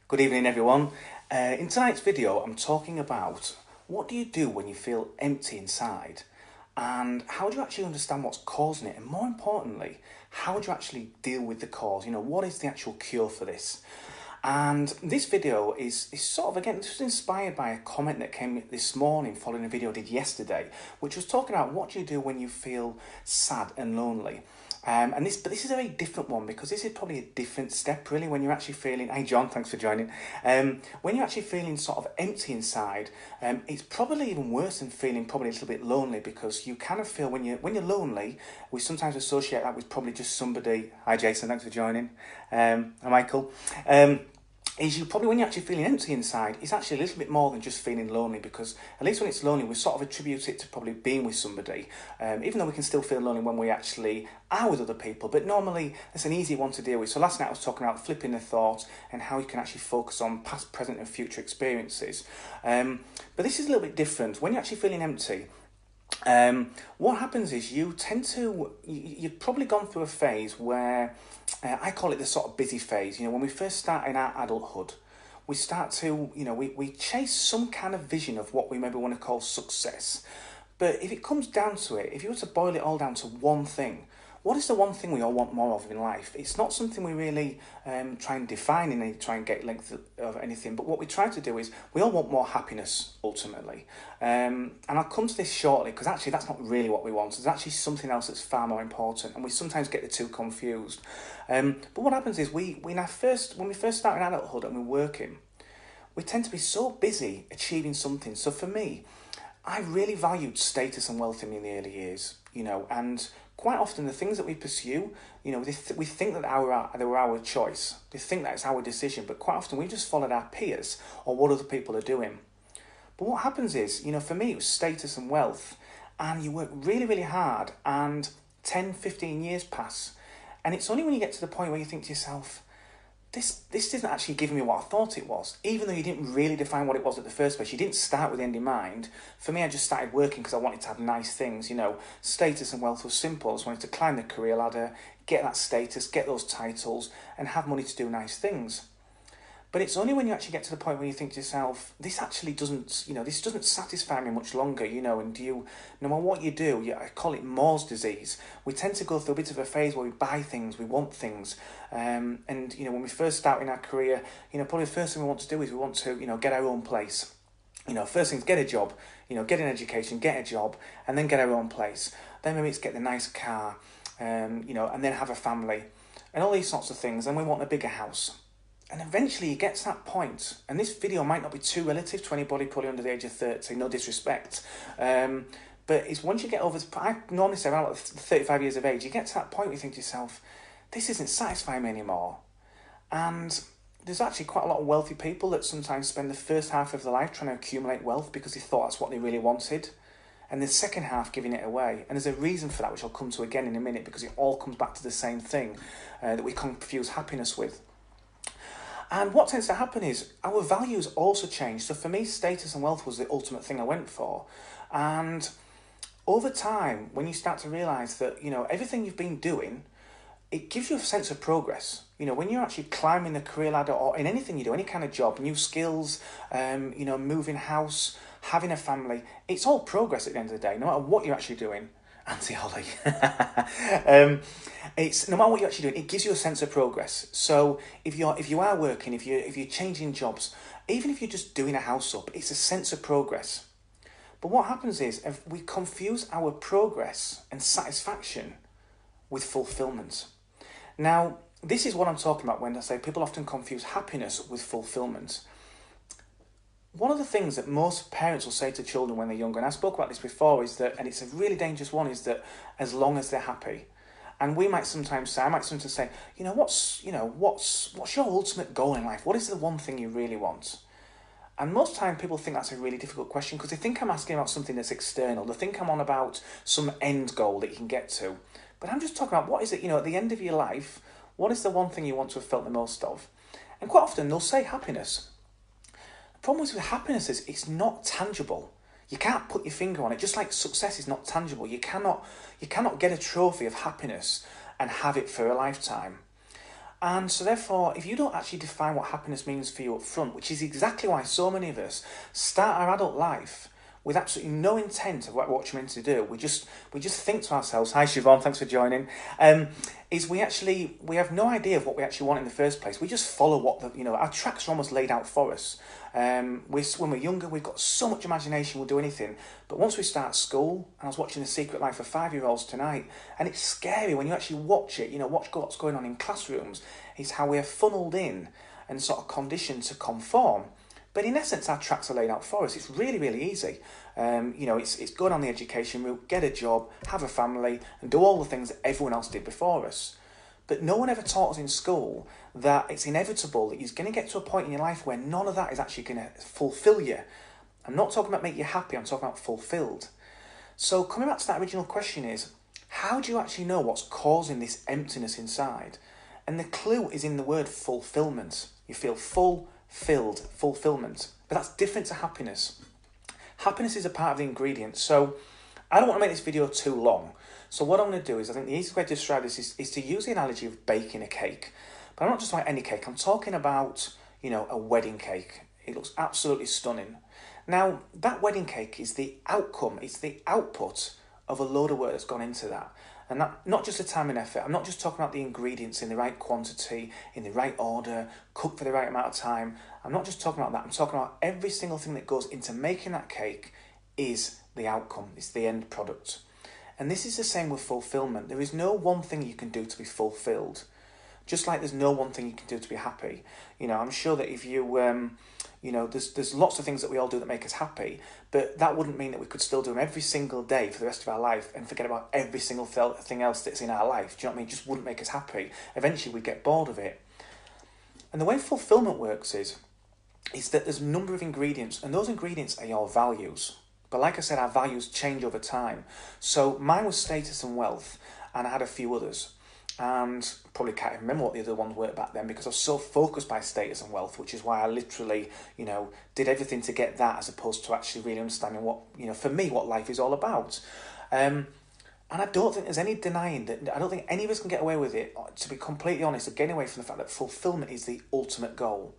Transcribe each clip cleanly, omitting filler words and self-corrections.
Good evening, everyone. In tonight's video, I'm talking about what do you do when you feel empty inside, and how do you actually understand what's causing it, and more importantly, how do you actually deal with the cause? What is the actual cure for this? And this video is sort of, again, just inspired by a comment that came this morning following a video I did yesterday, which was talking about what do you do when you feel sad and lonely. But this is a very different one, because this is probably a different step really when you're actually feeling, hey John, thanks for joining. When you're actually feeling sort of empty inside, it's probably even worse than feeling probably a little bit lonely, because you kind of feel when you're lonely, we sometimes associate that with probably just somebody. Hi Jason, thanks for joining. Hi Michael. Is you probably, when you're actually feeling empty inside, it's actually a little bit more than just feeling lonely, because at least when it's lonely, we sort of attribute it to probably being with somebody, even though we can still feel lonely when we actually are with other people, but normally it's an easy one to deal with. So last night I was talking about flipping the thought and how you can actually focus on past, present and future experiences. But this is a little bit different. When you're actually feeling empty, what happens is you've probably gone through a phase where, I call it the sort of busy phase. When we first start in our adulthood, we start to, we chase some kind of vision of what we maybe want to call success. But if it comes down to it, if you were to boil it all down to one thing, what is the one thing we all want more of in life? It's not something we really try and define in any, try and get length of anything, but what we try to do is we all want more happiness, ultimately. And I'll come to this shortly, because actually that's not really what we want. There's actually something else that's far more important, and we sometimes get the two confused. But what happens is when we first start in adulthood and we're working, we tend to be so busy achieving something. So for me, I really valued status and wealth in the early years, and quite often the things that we pursue, we think that they were our choice. They think that it's our decision, but quite often we just followed our peers or what other people are doing. But what happens is, for me, it was status and wealth, and you work really, really hard, and 10, 15 years pass, and it's only when you get to the point where you think to yourself, this isn't actually giving me what I thought it was, even though you didn't really define what it was at the first place. You didn't start with the end in mind. For me, I just started working because I wanted to have nice things. Status and wealth was simple. I just wanted to climb the career ladder, get that status, get those titles, and have money to do nice things. But it's only when you actually get to the point where you think to yourself, this actually doesn't, this doesn't satisfy me much longer, and no matter what you do, I call it Moore's disease. We tend to go through a bit of a phase where we buy things, we want things. And when we first start in our career, probably the first thing we want to do is we want to, get our own place. First thing is get a job, get an education, get a job, and then get our own place. Then maybe it's get the nice car, and then have a family, and all these sorts of things. Then we want a bigger house. And eventually you get to that point, and this video might not be too relative to anybody probably under the age of 30, no disrespect, but it's once you get over, I normally say around 35 years of age, you get to that point where you think to yourself, this isn't satisfying me anymore. And there's actually quite a lot of wealthy people that sometimes spend the first half of their life trying to accumulate wealth because they thought that's what they really wanted, and the second half giving it away. And there's a reason for that, which I'll come to again in a minute, because it all comes back to the same thing that we confuse happiness with. And what tends to happen is our values also change. So for me, status and wealth was the ultimate thing I went for. And over time, when you start to realise that, everything you've been doing, it gives you a sense of progress. When you're actually climbing the career ladder or in anything you do, any kind of job, new skills, moving house, having a family, it's all progress at the end of the day, no matter what you're actually doing. Auntie Holly. It's no matter what you're actually doing, it gives you a sense of progress. So if you are working, if you're changing jobs, even if you're just doing a house up, it's a sense of progress. But what happens is if we confuse our progress and satisfaction with fulfillment. Now, this is what I'm talking about when I say people often confuse happiness with fulfillment. One of the things that most parents will say to children when they're younger, and I spoke about this before, is that, and it's a really dangerous one, is that as long as they're happy. And I might sometimes say, what's your ultimate goal in life? What is the one thing you really want? And most time people think that's a really difficult question, because they think I'm asking about something that's external. They think I'm on about some end goal that you can get to. But I'm just talking about what is it, at the end of your life, what is the one thing you want to have felt the most of? And quite often they'll say happiness. The problem with happiness is it's not tangible. You can't put your finger on it, just like success is not tangible. You cannot get a trophy of happiness and have it for a lifetime. And so therefore, if you don't actually define what happiness means for you up front, which is exactly why so many of us start our adult life with absolutely no intent of what you're meant to do, we just think to ourselves, hi Siobhan, thanks for joining, is we have no idea of what we actually want in the first place. We just follow what our tracks are almost laid out for us. When we're younger, we've got so much imagination, we'll do anything. But once we start school, and I was watching The Secret Life of 5-year-olds tonight, and it's scary when you actually watch it, watch what's going on in classrooms, is how we're funneled in and sort of conditioned to conform. But in essence, our tracks are laid out for us. It's really, really easy. It's going on the education route, get a job, have a family, and do all the things that everyone else did before us. But no one ever taught us in school that it's inevitable that you're going to get to a point in your life where none of that is actually going to fulfill you. I'm not talking about make you happy, I'm talking about fulfilled. So coming back to that original question is, how do you actually know what's causing this emptiness inside? And the clue is in the word fulfillment. You feel fulfilled, fulfillment. But that's different to happiness. Happiness is a part of the ingredient. So I don't want to make this video too long. So what I'm going to do is, I think the easiest way to describe this is to use the analogy of baking a cake. But I'm not just about any cake. I'm talking about, a wedding cake. It looks absolutely stunning. Now, that wedding cake is the outcome. It's the output of a load of work that's gone into that. And that, not just the time and effort. I'm not just talking about the ingredients in the right quantity, in the right order, cooked for the right amount of time. I'm not just talking about that. I'm talking about every single thing that goes into making that cake is the outcome. It's the end product. And this is the same with fulfillment. There is no one thing you can do to be fulfilled. Just like there's no one thing you can do to be happy. I'm sure that if you, there's lots of things that we all do that make us happy, but that wouldn't mean that we could still do them every single day for the rest of our life and forget about every single thing else that's in our life. Do you know what I mean? It just wouldn't make us happy. Eventually we'd get bored of it. And the way fulfillment works is that there's a number of ingredients, and those ingredients are your values. But like I said, our values change over time. So mine was status and wealth, and I had a few others. And probably can't even remember what the other ones were back then because I was so focused by status and wealth, which is why I literally, did everything to get that as opposed to actually really understanding what, for me, what life is all about. And I don't think there's any denying that. I don't think any of us can get away with it, to be completely honest, of getting away from the fact that fulfillment is the ultimate goal.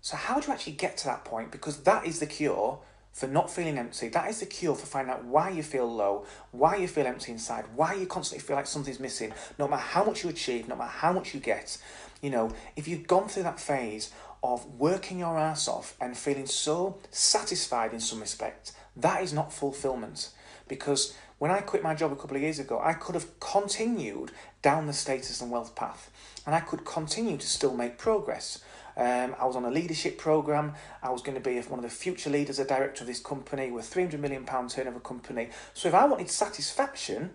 So how do you actually get to that point? Because that is the cure for not feeling empty. That is the cure for finding out why you feel low, why you feel empty inside, why you constantly feel like something's missing, no matter how much you achieve, no matter how much you get. If you've gone through that phase of working your ass off and feeling so satisfied in some respect, that is not fulfillment. Because when I quit my job a couple of years ago, I could have continued down the status and wealth path, and I could continue to still make progress. I was on a leadership programme. I was going to be one of the future leaders, a director of this company. We're a £300 million turnover company. So if I wanted satisfaction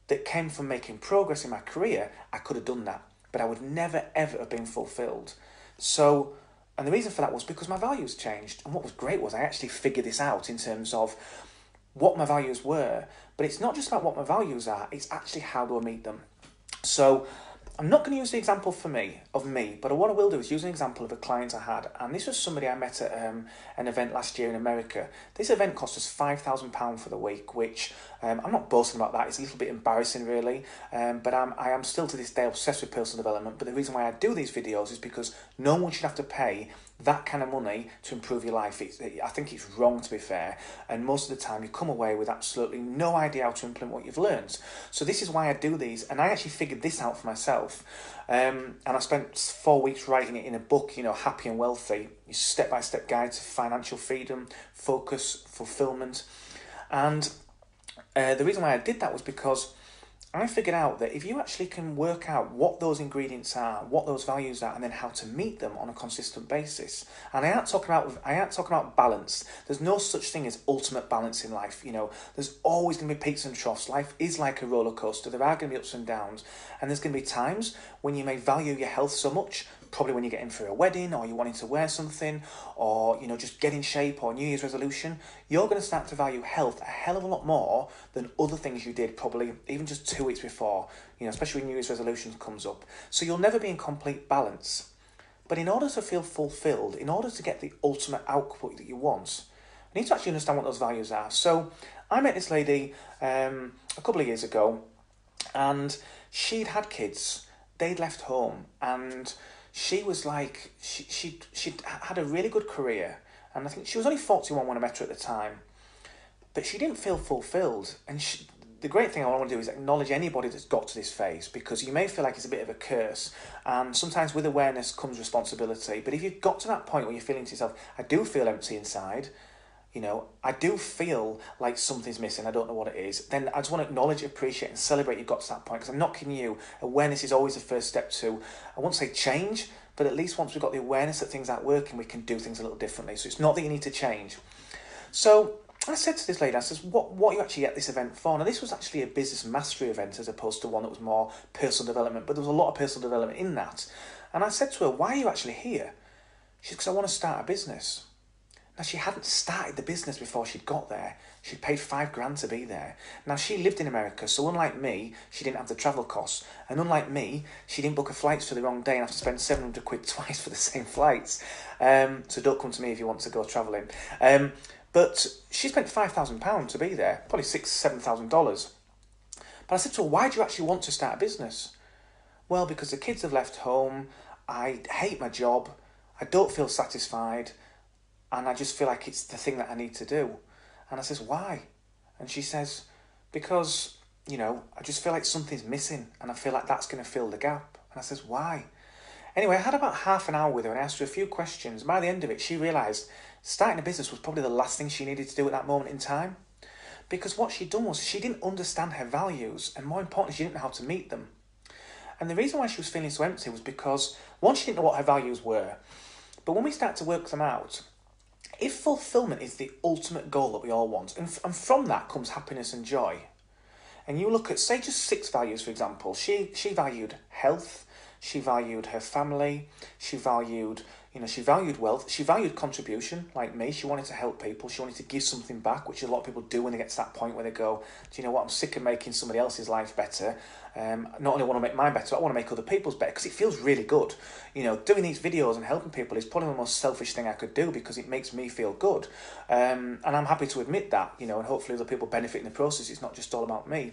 that came from making progress in my career, I could have done that. But I would never, ever have been fulfilled. So, and the reason for that was because my values changed. And what was great was I actually figured this out in terms of what my values were. But it's not just about what my values are, it's actually how do I meet them. So I'm not going to use the example of me, but what I will do is use an example of a client I had, and this was somebody I met at an event last year in America. This event cost us £5,000 for the week, which I'm not boasting about that. It's a little bit embarrassing, really, but I am still to this day obsessed with personal development. But the reason why I do these videos is because no one should have to pay that kind of money to improve your life. I think it's wrong, to be fair, and most of the time you come away with absolutely no idea how to implement what you've learned. So this is why I do these, and I actually figured this out for myself, and I spent 4 weeks writing it in a book, Happy and Wealthy, step-by-step guide to financial freedom, focus, fulfillment. And the reason why I did that was because I figured out that if you actually can work out what those ingredients are, what those values are, and then how to meet them on a consistent basis, and I ain't talking about balance. There's no such thing as ultimate balance in life. There's always going to be peaks and troughs. Life is like a roller coaster. There are going to be ups and downs, and there's going to be times when you may value your health so much. Probably when you get in for a wedding, or you're wanting to wear something, or just get in shape, or New Year's resolution, you're going to start to value health a hell of a lot more than other things you did probably even just 2 weeks before, especially when New Year's resolution comes up. So you'll never be in complete balance. But in order to feel fulfilled, in order to get the ultimate output that you want, you need to actually understand what those values are. So I met this lady a couple of years ago, and she'd had kids. they'd left home, and she was like, she'd had a really good career, and I think she was only 41 when I met her at the time, but she didn't feel fulfilled. And the great thing I want to do is acknowledge anybody that's got to this phase, because you may feel like it's a bit of a curse, and sometimes with awareness comes responsibility. But if you've got to that point where you're feeling to yourself, I do feel empty inside, you know, I do feel like something's missing, I don't know what it is, then I just want to acknowledge, appreciate and celebrate you've got to that point, because I'm not kidding you, awareness is always the first step to, I won't say change, but at least once we've got the awareness that things aren't working, we can do things a little differently. So it's not that you need to change. So I said to this lady, I said, what are you actually at this event for? Now, this was actually a business mastery event as opposed to one that was more personal development, but there was a lot of personal development in that. And I said to her, why are you actually here? She said, because I want to start a business. Now, she hadn't started the business before she'd got there. She'd paid $5,000 to be there. Now, she lived in America, so unlike me, she didn't have the travel costs. And unlike me, she didn't book her flights for the wrong day and have to spend 700 quid twice for the same flights. So don't come to me if you want to go travelling. But she spent £5,000 to be there, probably $6,000–7,000. But I said to her, why do you actually want to start a business? Well, because the kids have left home, I hate my job, I don't feel satisfied, and I just feel like it's the thing that I need to do. And I says, why? And she says, because, you know, I just feel like something's missing, and I feel like that's going to fill the gap. And I says, why? Anyway, I had about half an hour with her and I asked her a few questions. By the end of it, she realised starting a business was probably the last thing she needed to do at that moment in time. Because what she'd done was she didn't understand her values, and more importantly, she didn't know how to meet them. And the reason why she was feeling so empty was because, one, she didn't know what her values were. But when we start to work them out, if fulfillment is the ultimate goal that we all want, and from that comes happiness and joy, and you look at, say, just 6 values, for example, she valued health, she valued her family, she valued wealth, she valued contribution, like me. She wanted to help people, she wanted to give something back, which a lot of people do when they get to that point where they go, do you know what, I'm sick of making somebody else's life better. Not only want to make mine better, I want to make other people's better, because it feels really good. You know, doing these videos and helping people is probably the most selfish thing I could do, because it makes me feel good. And I'm happy to admit that, you know, and hopefully other people benefit in the process. It's not just all about me.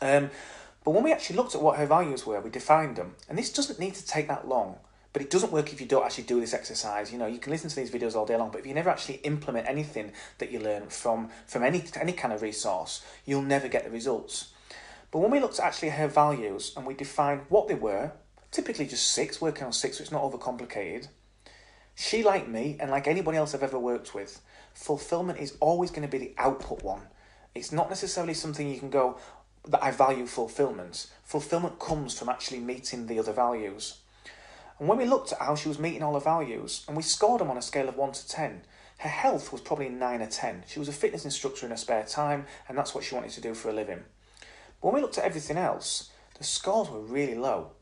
But when we actually looked at what her values were, we defined them. And this doesn't need to take that long, but it doesn't work if you don't actually do this exercise. You know, you can listen to these videos all day long, but if you never actually implement anything that you learn from any kind of resource, you'll never get the results. But when we looked at actually her values and we defined what they were, typically just 6, working on 6, so it's not overcomplicated, she, like me, and like anybody else I've ever worked with, fulfillment is always going to be the output one. It's not necessarily something you can go, that I value fulfillment. Fulfillment comes from actually meeting the other values. And when we looked at how she was meeting all her values, and we scored them on a scale of 1 to 10, her health was probably 9 or 10. She was a fitness instructor in her spare time, and that's what she wanted to do for a living. But when we looked at everything else, the scores were really low.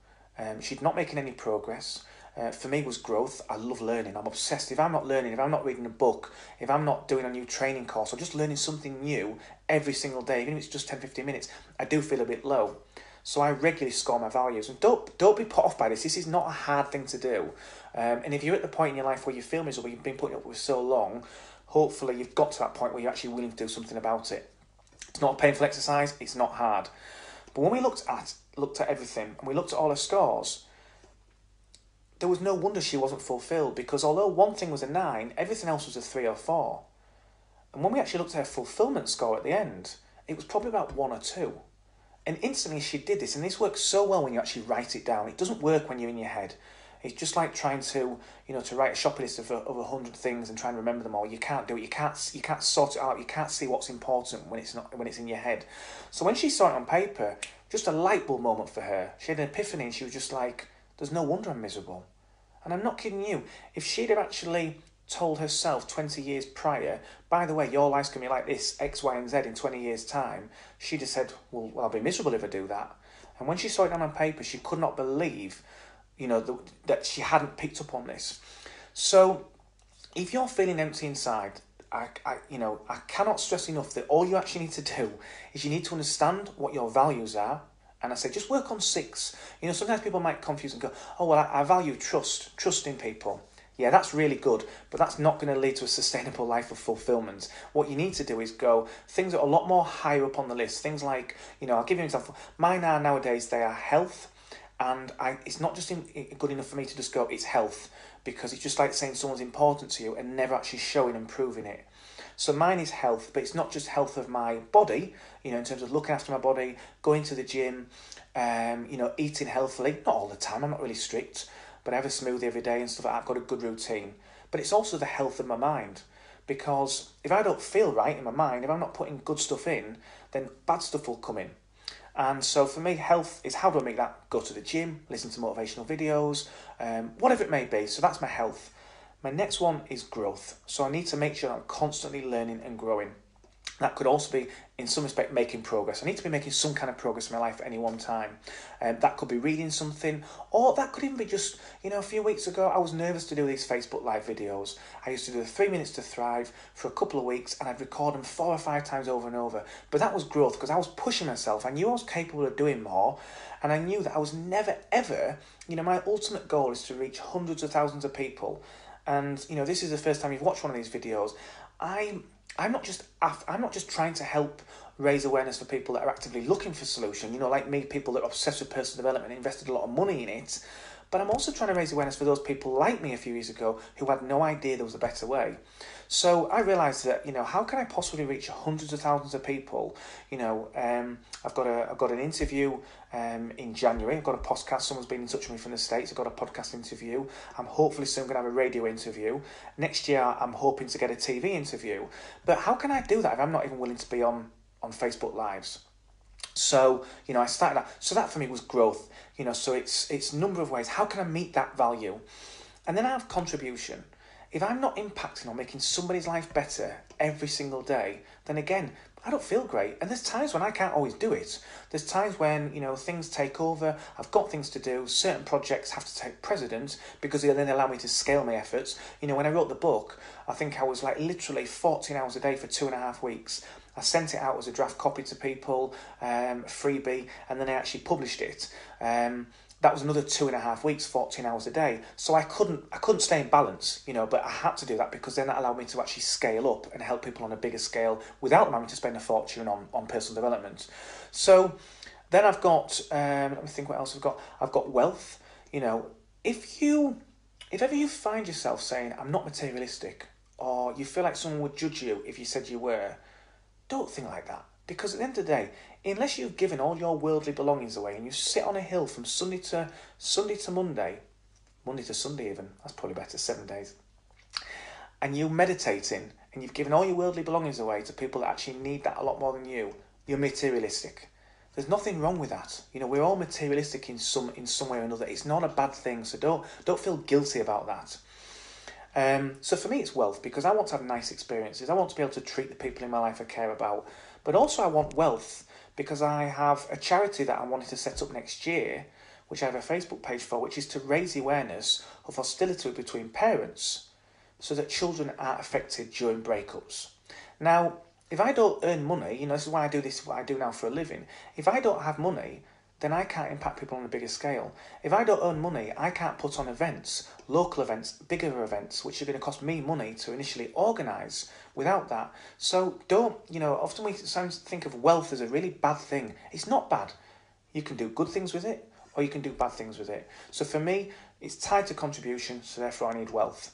She'd not making any progress. For me was growth. I love learning. I'm obsessed. If I'm not learning, if I'm not reading a book, if I'm not doing a new training course or just learning something new every single day, even if it's just 10-15 minutes, I do feel a bit low. So I regularly score my values. And don't be put off by this. This is not a hard thing to do. And if you're at the point in your life where you feel miserable, you've been putting up with so long, hopefully you've got to that point where you're actually willing to do something about it. It's not a painful exercise. It's not hard. But when we looked at everything and we looked at all her scores, there was no wonder she wasn't fulfilled, because although one thing was a 9, everything else was a 3 or 4. And when we actually looked at her fulfillment score at the end, it was probably about 1 or 2. And instantly she did this, and this works so well when you actually write it down. It doesn't work when you're in your head. It's just like trying to, to write a shopping list of 100 things and try and remember them all. You can't do it. You can't sort it out. You can't see what's important when it's in your head. So when she saw it on paper, just a light bulb moment for her. She had an epiphany, and she was just like, there's no wonder I'm miserable. And I'm not kidding you. If she'd have actually told herself 20 years prior, by the way, your life's going to be like this, X, Y, and Z in 20 years' time, she'd have said, well, I'll be miserable if I do that. And when she saw it down on paper, she could not believe, that she hadn't picked up on this. So if you're feeling empty inside, I cannot stress enough that all you actually need to do is you need to understand what your values are. And I say, just work on 6. Sometimes people might confuse and go, oh, well, I value trust in people. Yeah, that's really good, but that's not going to lead to a sustainable life of fulfillment. What you need to do is go things that are a lot more higher up on the list. Things like, I'll give you an example. Mine are nowadays, they are health And it's not just good enough for me to just go, it's health, because it's just like saying someone's important to you and never actually showing and proving it. So mine is health, but it's not just health of my body, in terms of looking after my body, going to the gym, eating healthily. Not all the time, I'm not really strict, but I have a smoothie every day and stuff like that. I've got a good routine. But it's also the health of my mind, because if I don't feel right in my mind, if I'm not putting good stuff in, then bad stuff will come in. And so for me, health is how do I make that? Go to the gym, listen to motivational videos, whatever it may be. So that's my health. My next one is growth. So I need to make sure I'm constantly learning and growing. That could also be, in some respect, making progress. I need to be making some kind of progress in my life at any one time. That could be reading something, or that could even be just, a few weeks ago, I was nervous to do these Facebook Live videos. I used to do the 3 Minutes to Thrive for a couple of weeks, and I'd record them 4 or 5 times over and over. But that was growth, because I was pushing myself. I knew I was capable of doing more, and I knew that I was never, ever, my ultimate goal is to reach hundreds of thousands of people. And, this is the first time you've watched one of these videos. I'm not just trying to help raise awareness for people that are actively looking for solution, like me, people that are obsessed with personal development and invested a lot of money in it. But I'm also trying to raise awareness for those people like me a few years ago who had no idea there was a better way. So I realised that, how can I possibly reach hundreds of thousands of people? I've got an interview in January. I've got a podcast. Someone's been in touch with me from the States. I've got a podcast interview. I'm hopefully soon going to have a radio interview. Next year, I'm hoping to get a TV interview. But how can I do that if I'm not even willing to be on Facebook Lives? So, I started that. So that for me was growth. So it's a number of ways. How can I meet that value? And then I have contribution. If I'm not impacting or making somebody's life better every single day, then again, I don't feel great. And there's times when I can't always do it. There's times when, things take over. I've got things to do. Certain projects have to take precedence because they then allow me to scale my efforts. When I wrote the book, I think I was literally 14 hours a day for 2.5 weeks. I sent it out as a draft copy to people, freebie, and then I actually published it. That was another 2.5 weeks, 14 hours a day. So I couldn't stay in balance, but I had to do that because then that allowed me to actually scale up and help people on a bigger scale without them having to spend a fortune on personal development. So then I've got, let me think what else I've got. I've got wealth. If ever you find yourself saying, I'm not materialistic, or you feel like someone would judge you if you said you were, don't think like that. Because at the end of the day, unless you've given all your worldly belongings away and you sit on a hill from Sunday to Monday, Monday to Sunday even, that's probably better, 7 days, and you're meditating and you've given all your worldly belongings away to people that actually need that a lot more than you, you're materialistic. There's nothing wrong with that. We're all materialistic in some way or another. It's not a bad thing, so don't feel guilty about that. So for me, it's wealth because I want to have nice experiences. I want to be able to treat the people in my life I care about. But also I want wealth because I have a charity that I wanted to set up next year, which I have a Facebook page for, which is to raise the awareness of hostility between parents so that children aren't affected during breakups. Now, if I don't earn money, this is why I do this, what I do now for a living. If I don't have money, then I can't impact people on a bigger scale. If I don't earn money, I can't put on events, local events, bigger events, which are going to cost me money to initially organise without that. So often we think of wealth as a really bad thing. It's not bad. You can do good things with it, or you can do bad things with it. So for me, it's tied to contribution, so therefore I need wealth.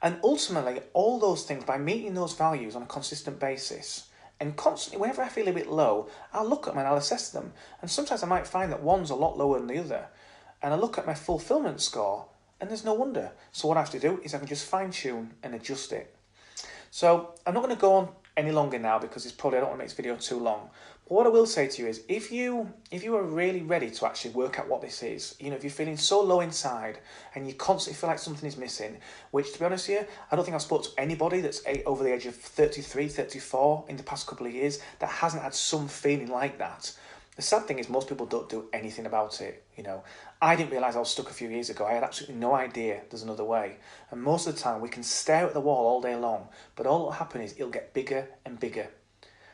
And ultimately, all those things, by meeting those values on a consistent basis, and constantly, whenever I feel a bit low, I'll look at them and I'll assess them. And sometimes I might find that one's a lot lower than the other. And I look at my fulfillment score, and there's no wonder. So what I have to do is I can just fine-tune and adjust it. So I'm not going to go on any longer now because I don't want to make this video too long. But what I will say to you is, if you are really ready to actually work out what this is, if you're feeling so low inside and you constantly feel like something is missing, which to be honest here, I don't think I've spoken to anybody that's over the age of 33, 34 in the past couple of years that hasn't had some feeling like that. The sad thing is most people don't do anything about it. I didn't realise I was stuck a few years ago. I had absolutely no idea there's another way. And most of the time we can stare at the wall all day long, but all that will happen is it'll get bigger and bigger.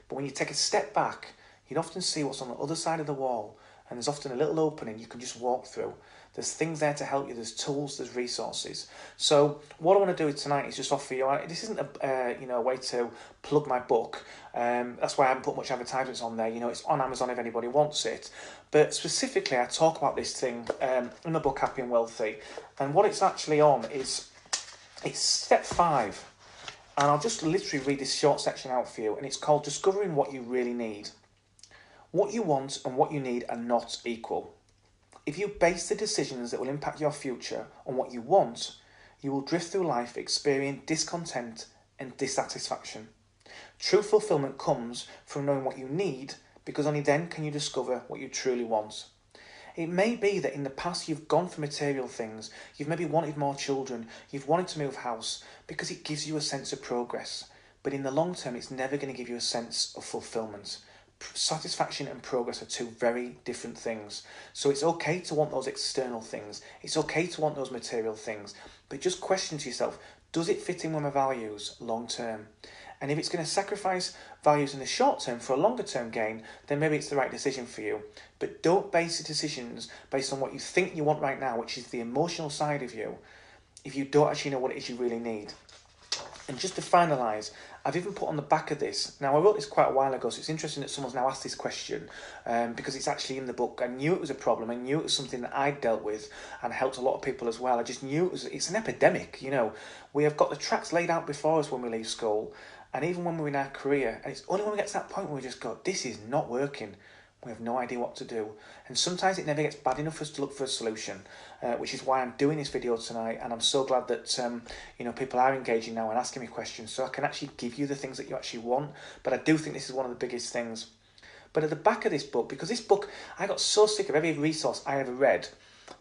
But when you take a step back, you'd often see what's on the other side of the wall, and there's often a little opening you can just walk through. There's things there to help you. There's tools, there's resources. So what I want to do tonight is just offer you, this isn't a way to plug my book. That's why I haven't put much advertisements on there. It's on Amazon if anybody wants it. But specifically, I talk about this thing in the book Happy and Wealthy. And what it's actually on is, it's step 5. And I'll just literally read this short section out for you. And it's called Discovering What You Really Need. What you want and what you need are not equal. If you base the decisions that will impact your future on what you want, you will drift through life experiencing discontent and dissatisfaction. True fulfillment comes from knowing what you need, because only then can you discover what you truly want. It may be that in the past you've gone for material things, you've maybe wanted more children, you've wanted to move house, because it gives you a sense of progress. But in the long term, it's never going to give you a sense of fulfillment. Satisfaction and progress are two very different things. So it's okay to want those external things. It's okay to want those material things. But just question to yourself, does it fit in with my values long term? And if it's going to sacrifice values in the short term for a longer term gain, then maybe it's the right decision for you. But don't base the decisions based on what you think you want right now, which is the emotional side of you, if you don't actually know what it is you really need. And just to finalise, I've even put on the back of this, now I wrote this quite a while ago, so it's interesting that someone's now asked this question, because it's actually in the book. I knew it was a problem, I knew it was something that I'd dealt with and helped a lot of people as well. I just knew it's an epidemic, We have got the tracks laid out before us when we leave school, and even when we're in our career, and it's only when we get to that point where we just go, this is not working. We have no idea what to do. And sometimes it never gets bad enough for us to look for a solution, which is why I'm doing this video tonight. And I'm so glad that people are engaging now and asking me questions, so I can actually give you the things that you actually want. But I do think this is one of the biggest things. But at the back of this book, because this book, I got so sick of every resource I ever read,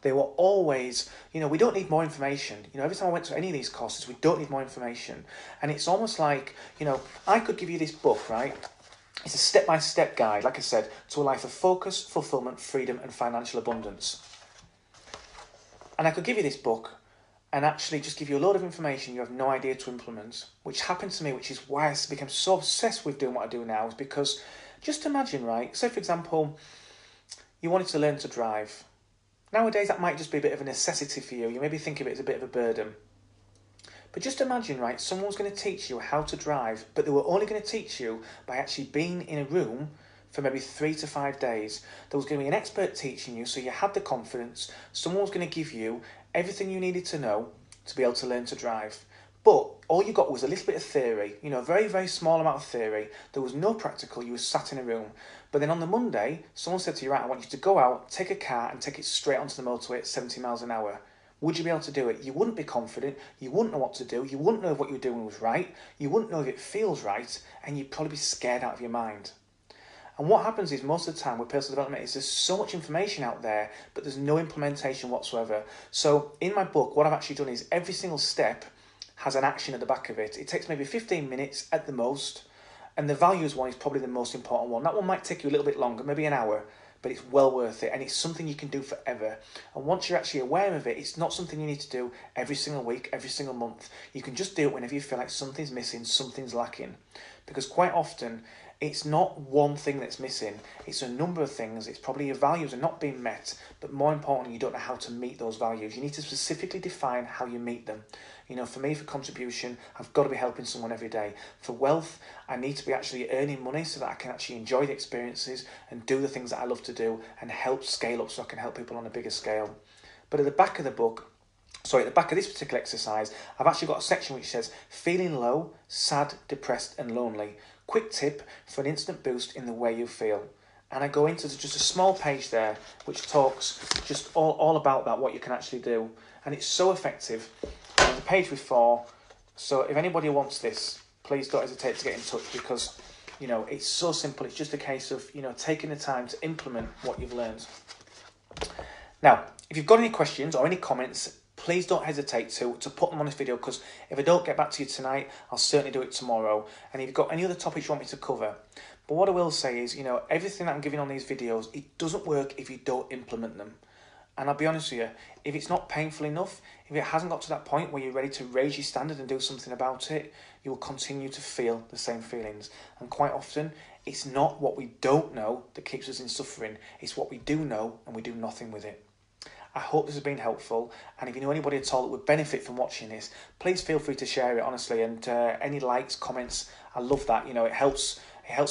they were always, we don't need more information. Every time I went to any of these courses, we don't need more information. And it's almost like, I could give you this book, right? It's a step-by-step guide, like I said, to a life of focus, fulfillment, freedom, and financial abundance. And I could give you this book and actually just give you a load of information you have no idea to implement, which happened to me, which is why I became so obsessed with doing what I do now, is because just imagine, right? Say, for example, you wanted to learn to drive. Nowadays, that might just be a bit of a necessity for you. You maybe think of it as a bit of a burden. But just imagine, right, someone's going to teach you how to drive, but they were only going to teach you by actually being in a room for maybe 3 to 5 days. There was going to be an expert teaching you, so you had the confidence. Someone was going to give you everything you needed to know to be able to learn to drive. But all you got was a little bit of theory, a very, very small amount of theory. There was no practical, you were sat in a room. But then on the Monday, someone said to you, right, I want you to go out, take a car and take it straight onto the motorway at 70 miles an hour. Would you be able to do it? You wouldn't be confident, you wouldn't know what to do, you wouldn't know if what you were doing was right, you wouldn't know if it feels right, and you'd probably be scared out of your mind. And what happens is, most of the time with personal development, is there's so much information out there, but there's no implementation whatsoever. So in my book, what I've actually done is every single step has an action at the back of it. It takes maybe 15 minutes at the most, and the values one is probably the most important one. That one might take you a little bit longer, maybe an hour, but it's well worth it, and it's something you can do forever. And once you're actually aware of it, it's not something you need to do every single week, every single month. You can just do it whenever you feel like something's missing, something's lacking. Because quite often, it's not one thing that's missing, it's a number of things. It's probably your values are not being met, but more importantly, you don't know how to meet those values. You need to specifically define how you meet them. For me, for contribution, I've got to be helping someone every day. For wealth, I need to be actually earning money so that I can actually enjoy the experiences and do the things that I love to do and help scale up so I can help people on a bigger scale. But at the back of the book, at the back of this particular exercise, I've actually got a section which says, feeling low, sad, depressed and lonely. Quick tip for an instant boost in the way you feel. And I go into just a small page there which talks just all about that, what you can actually do. And it's so effective. The page before, so if anybody wants this, please don't hesitate to get in touch, because it's so simple. It's just a case of taking the time to implement what you've learned. Now, if you've got any questions or any comments, please don't hesitate to put them on this video, because if I don't get back to you tonight, I'll certainly do it tomorrow. And if you've got any other topics you want me to cover, but what I will say is, everything that I'm giving on these videos, it doesn't work if you don't implement them. And I'll be honest with you, if it's not painful enough, if it hasn't got to that point where you're ready to raise your standard and do something about it, you will continue to feel the same feelings. And quite often, it's not what we don't know that keeps us in suffering, it's what we do know and we do nothing with it. I hope this has been helpful, and if you know anybody at all that would benefit from watching this, please feel free to share it, honestly, and any likes, comments, I love that. You know, it helps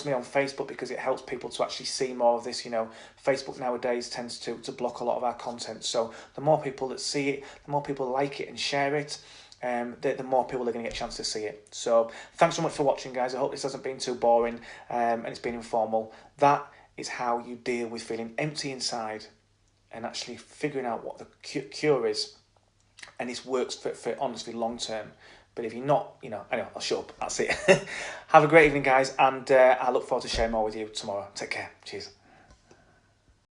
me on Facebook because it helps people to actually see more of this. You know, Facebook nowadays tends to block a lot of our content, so the more people that see it, the more people like it and share it, the more people are going to get a chance to see it. So thanks so much for watching, guys. I hope this hasn't been too boring and it's been informal. That is how you deal with feeling empty inside and actually figuring out what the cure is. And this works for honestly long term. But if you're not, you know, anyway, I'll shut up. That's it. Have a great evening, guys, and I look forward to sharing more with you tomorrow. Take care. Cheers.